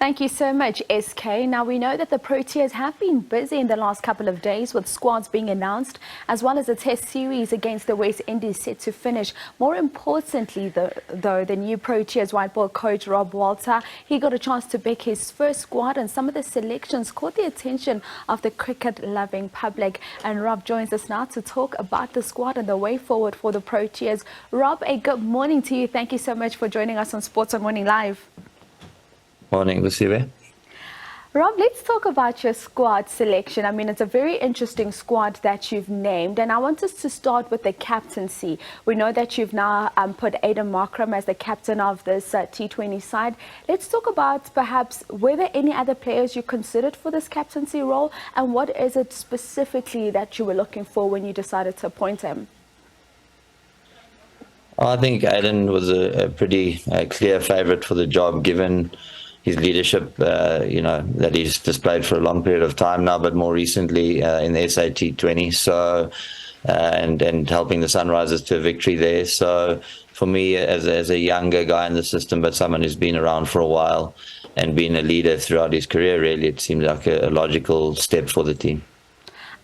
Thank you so much, SK. Now, we know that the Proteas have been busy in the last couple of days with squads being announced, as well as a test series against the West Indies set to finish. More importantly, though, the new Proteas white ball coach, Rob Walter, he got a chance to pick his first squad, and some of the selections caught the attention of the cricket-loving public. And Rob joins us now to talk about the squad and the way forward for the Proteas. Rob, a good morning to you. Thank you so much for joining us on Sports on Morning Live. Morning, Lucia. Rob, let's talk about your squad selection. I mean, it's a very interesting squad that you've named, and I want us to start with the captaincy. We know that you've now put Aiden Markram as the captain of this T20 side. Let's talk about perhaps were there any other players you considered for this captaincy role, and what is it specifically that you were looking for when you decided to appoint him? I think Aiden was a pretty clear favourite for the job, given his leadership, that he's displayed for a long period of time now, but more recently in the T20. So, and helping the Sunrisers to a victory there. So, for me, as a younger guy in the system, but someone who's been around for a while and been a leader throughout his career, really, it seemed like a logical step for the team.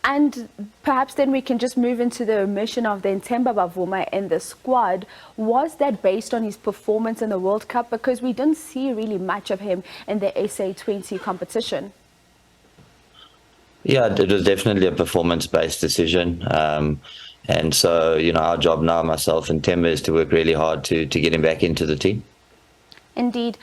And perhaps then we can just move into the omission of the Ntemba Bavuma in the squad. Was that based on his performance in the World Cup? Because we didn't see really much of him in the SA20 competition. Yeah, it was definitely a performance-based decision. And so, our job now, myself and Ntemba, is to work really hard to get him back into the team. Indeed.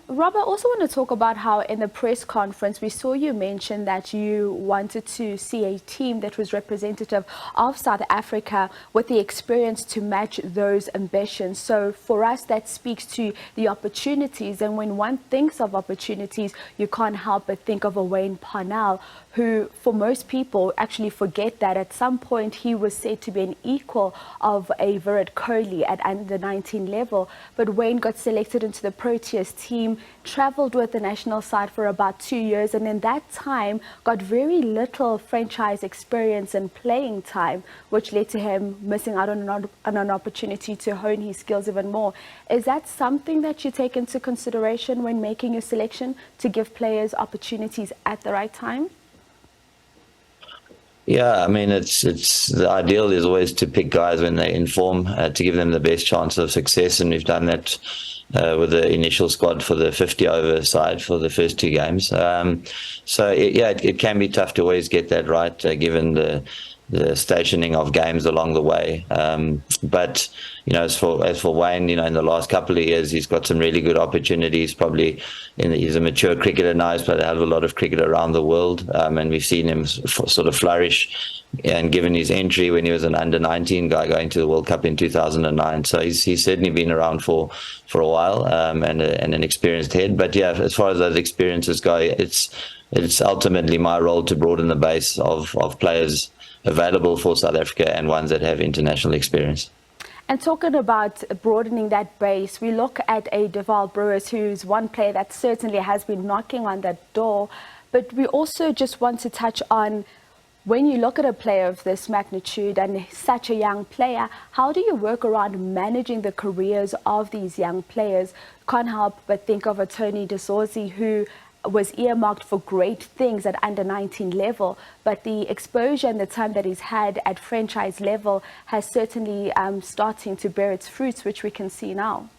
Rob, I also want to talk about how in the press conference we saw you mention that you wanted to see a team that was representative of South Africa with the experience to match those ambitions. So for us, that speaks to the opportunities. And when one thinks of opportunities, you can't help but think of a Wayne Parnell, who for most people actually forget that at some point he was said to be an equal of a Virat Kohli at under 19 level. But Wayne got selected into the Proteas team, travelled with the national side for about 2 years, and in that time got very little franchise experience and playing time, which led to him missing out on an opportunity to hone his skills even more. Is that something that you take into consideration when making your selection, to give players opportunities at the right time? Yeah, I mean, it's the ideal is always to pick guys when they're in form, to give them the best chance of success, and we've done that with the initial squad for the 50-over side for the first 2 games. It can be tough to always get that right, given the stationing of games along the way. But as for Wayne, in the last couple of years, he's got some really good opportunities. He's a mature cricketer now. He's played a hell of a lot of cricket around the world, and we've seen him sort of flourish. And given his entry when he was an under-19 guy going to the World Cup in 2009, so he's certainly been around for a while, and an experienced head. But yeah, as far as those experiences go, it's ultimately my role to broaden the base of players available for South Africa and ones that have international experience. And talking about broadening that base, we look at a Deval Brewers, who's one player that certainly has been knocking on that door. But we also just want to touch on, when you look at a player of this magnitude and such a young player, how do you work around managing the careers of these young players? Can't help but think of a Tony De Zorzi, who was earmarked for great things at under 19 level, but the exposure and the time that he's had at franchise level has certainly starting to bear its fruits, which we can see now.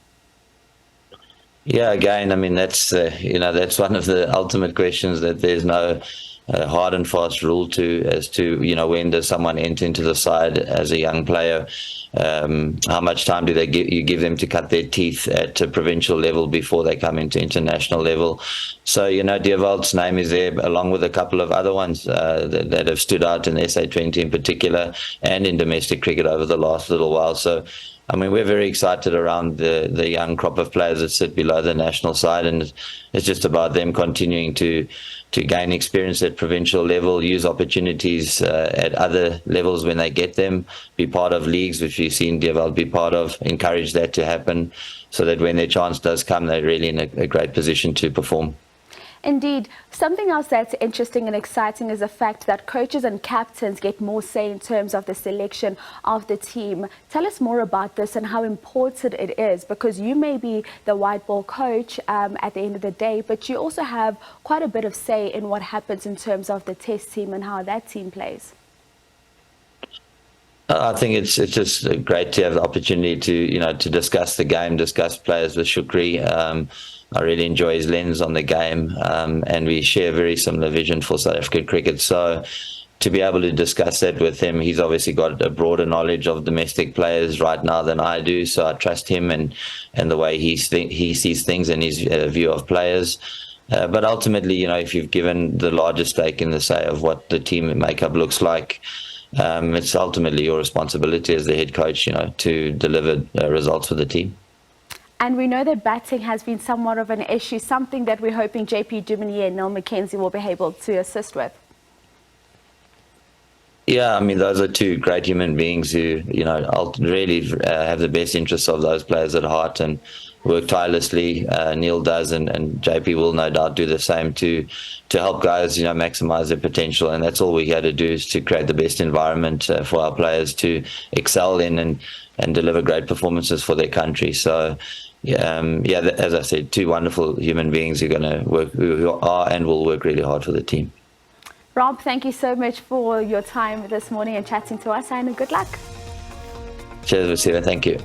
Yeah, again, I mean, that's that's one of the ultimate questions, that there's no hard and fast rule as to when does someone enter into the side as a young player. How much time do you give them to cut their teeth at a provincial level before they come into international level? So, Deval's name is there, along with a couple of other ones that have stood out in the SA20 in particular, and in domestic cricket over the last little while. So, I mean, we're very excited around the young crop of players that sit below the national side, and it's just about them continuing to gain experience at provincial level, use opportunities at other levels when they get them, be part of leagues, which we've seen Deval be part of, encourage that to happen, so that when their chance does come, they're really in a great position to perform. Indeed. Something else that's interesting and exciting is the fact that coaches and captains get more say in terms of the selection of the team. Tell us more about this and how important it is, because you may be the white ball coach at the end of the day, but you also have quite a bit of say in what happens in terms of the test team and how that team plays. I think it's just great to have the opportunity to discuss the game, discuss players with Shukri. I really enjoy his lens on the game, and we share a very similar vision for South African cricket. So to be able to discuss that with him, he's obviously got a broader knowledge of domestic players right now than I do. So I trust him and the way he sees things and his view of players. But ultimately, if you've given the largest stake in the say of what the team makeup looks like, it's ultimately your responsibility as the head coach, to deliver results for the team. And we know that batting has been somewhat of an issue, something that we're hoping JP Duminier and Neil McKenzie will be able to assist with. Yeah, those are two great human beings who, really have the best interests of those players at heart and work tirelessly. Neil does, and JP will no doubt do the same to help guys, maximize their potential. And that's all we had to do, is to create the best environment for our players to excel in and deliver great performances for their country. So, as I said, two wonderful human beings who are going to work, who are and will work really hard for the team. Rob, thank you so much for your time this morning and chatting to us, and good luck. Cheers, Lucia. Thank you.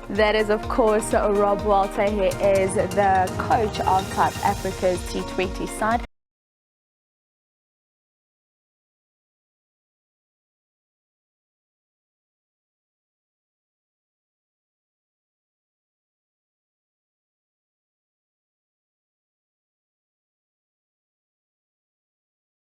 That is, of course, Rob Walter. He is the coach of South Africa's T20 side.